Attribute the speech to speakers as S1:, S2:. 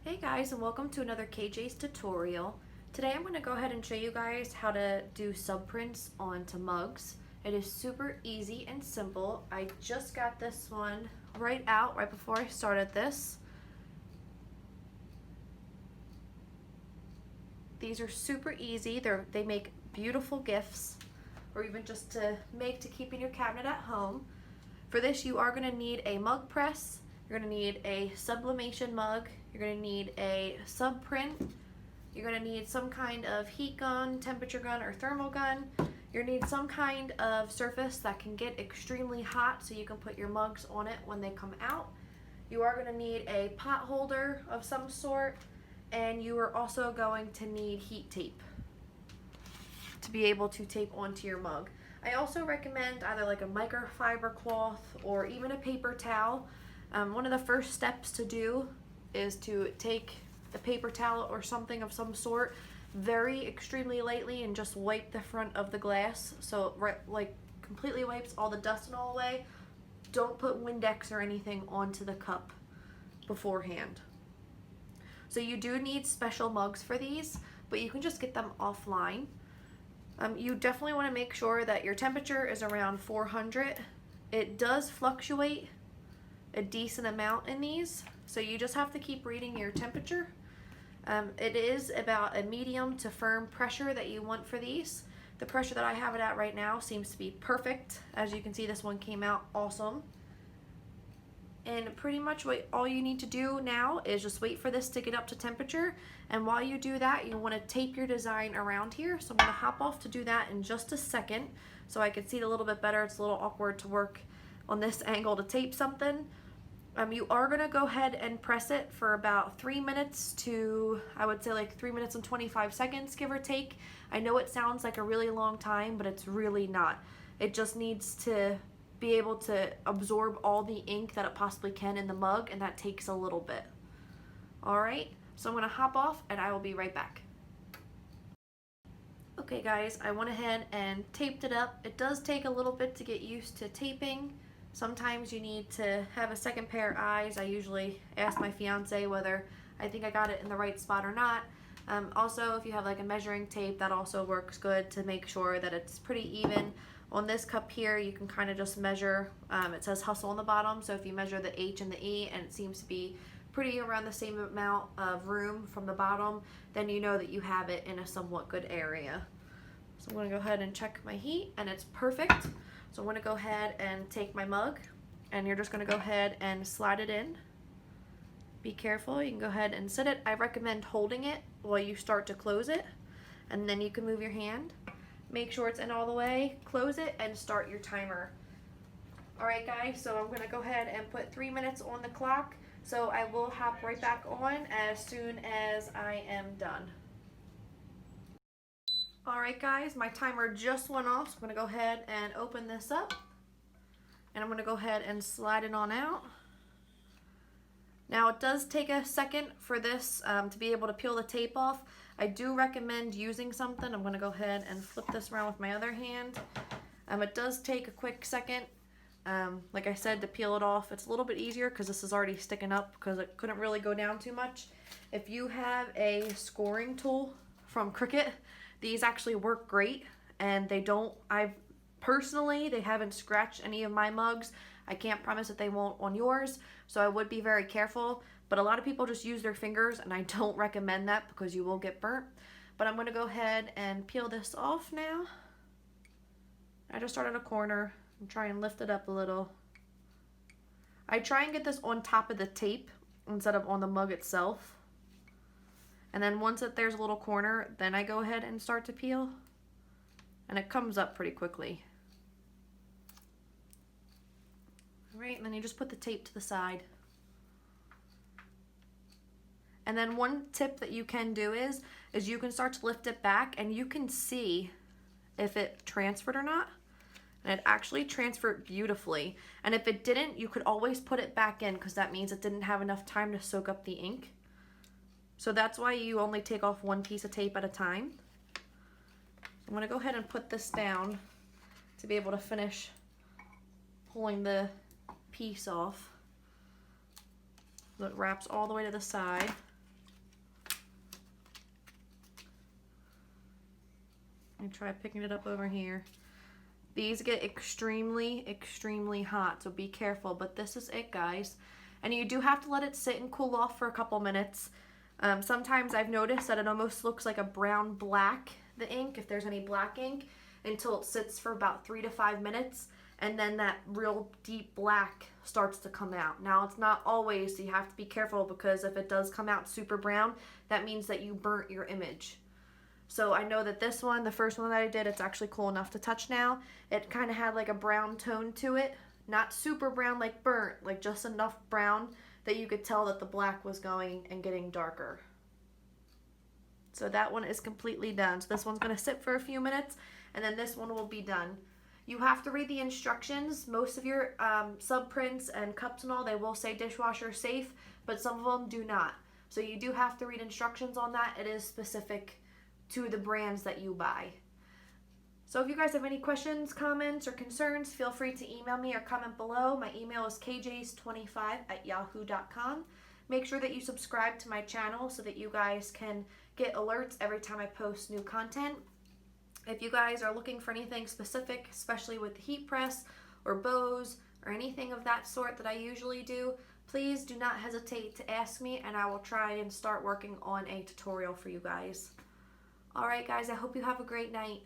S1: Hey guys, and welcome to another KJ's tutorial. Today I'm going to go ahead and show you guys how to do subprints onto mugs. It is super easy and simple. I just got this one right before I started this. These are super easy. They make beautiful gifts, or even just to keep in your cabinet at home. For this, you are going to need a mug press. You're going to need a sublimation mug. You're going to need a sub print. You're going to need some kind of heat gun, temperature gun, or thermal gun. You're going to need some kind of surface that can get extremely hot so you can put your mugs on it when they come out. You are going to need a pot holder of some sort, and you are also going to need heat tape to be able to tape onto your mug. I also recommend either like a microfiber cloth or even a paper towel. One of the first steps to do is to take a paper towel or something of some sort very extremely lightly and just wipe the front of the glass so like completely wipes all the dust and all away. Don't put Windex or anything onto the cup beforehand. So you do need special mugs for these, but you can just get them offline. You definitely want to make sure that your temperature is around 400. It does fluctuate a decent amount in these, so you just have to keep reading your temperature. It is about a medium to firm pressure that you want for these. The pressure that I have it at right now seems to be perfect. As you can see, this one came out awesome. And pretty much all you need to do now is just wait for this to get up to temperature. And while you do that, you want to tape your design around here. So I'm going to hop off to do that in just a second so I can see it a little bit better. It's a little awkward to work on this angle to tape something. You are going to go ahead and press it for about 3 minutes to, I would say like 3 minutes and 25 seconds, give or take. I know it sounds like a really long time, but it's really not. It just needs to be able to absorb all the ink that it possibly can in the mug, and that takes a little bit. Alright, so I'm going to hop off and I will be right back. Okay guys, I went ahead and taped it up. It does take a little bit to get used to taping. Sometimes you need to have a second pair of eyes. I usually ask my fiance whether I think I got it in the right spot or not. Also, if you have like a measuring tape, that also works good to make sure that it's pretty even. On this cup here, you can kind of just measure, it says hustle on the bottom, so if you measure the H and the E and it seems to be pretty around the same amount of room from the bottom, then you know that you have it in a somewhat good area. So I'm going to go ahead and check my heat, and it's perfect. So I'm going to go ahead and take my mug, and you're just going to go ahead and slide it in. Be careful, you can go ahead and sit it. I recommend holding it while you start to close it, and then you can move your hand. Make sure it's in all the way, close it, and start your timer. Alright guys, so I'm going to go ahead and put 3 minutes on the clock, so I will hop right back on as soon as I am done. Alright guys, my timer just went off, so I'm going to go ahead and open this up. And I'm going to go ahead and slide it on out. Now it does take a second for this to be able to peel the tape off. I do recommend using something. I'm going to go ahead and flip this around with my other hand. It does take a quick second, like I said, to peel it off. It's a little bit easier because this is already sticking up because it couldn't really go down too much. If you have a scoring tool from Cricut, these actually work great, and they haven't scratched any of my mugs. I can't promise that they won't on yours, so I would be very careful. But a lot of people just use their fingers, and I don't recommend that because you will get burnt. But I'm going to go ahead and peel this off now. I just start at a corner and try and lift it up a little. I try and get this on top of the tape instead of on the mug itself. And then once there's a little corner, then I go ahead and start to peel. And it comes up pretty quickly. Alright, and then you just put the tape to the side. And then one tip that you can do is you can start to lift it back and you can see if it transferred or not. And it actually transferred beautifully. And if it didn't, you could always put it back in because that means it didn't have enough time to soak up the ink. So that's why you only take off one piece of tape at a time. I'm going to go ahead and put this down to be able to finish pulling the piece off. So it wraps all the way to the side. me try picking it up over here. These get extremely, extremely hot, so be careful. But this is it, guys. And you do have to let it sit and cool off for a couple minutes. Sometimes I've noticed that it almost looks like a brown black, the ink, if there's any black ink, until it sits for about 3 to 5 minutes. And then that real deep black starts to come out. Now, it's not always, so you have to be careful, because if it does come out super brown, that means that you burnt your image. So I know that this one, the first one that I did, it's actually cool enough to touch now. It kind of had like a brown tone to it. Not super brown like burnt, like just enough brown that you could tell that the black was going and getting darker. So that one is completely done. So this one's going to sit for a few minutes, and then this one will be done. You have to read the instructions. Most of your sub prints and cups and all, they will say dishwasher safe, but some of them do not. So you do have to read instructions on that. It is specific to the brands that you buy. So if you guys have any questions, comments, or concerns, feel free to email me or comment below. My email is kjs25@yahoo.com. Make sure that you subscribe to my channel so that you guys can get alerts every time I post new content. If you guys are looking for anything specific, especially with the heat press or bows or anything of that sort that I usually do, please do not hesitate to ask me, and I will try and start working on a tutorial for you guys. Alright guys, I hope you have a great night.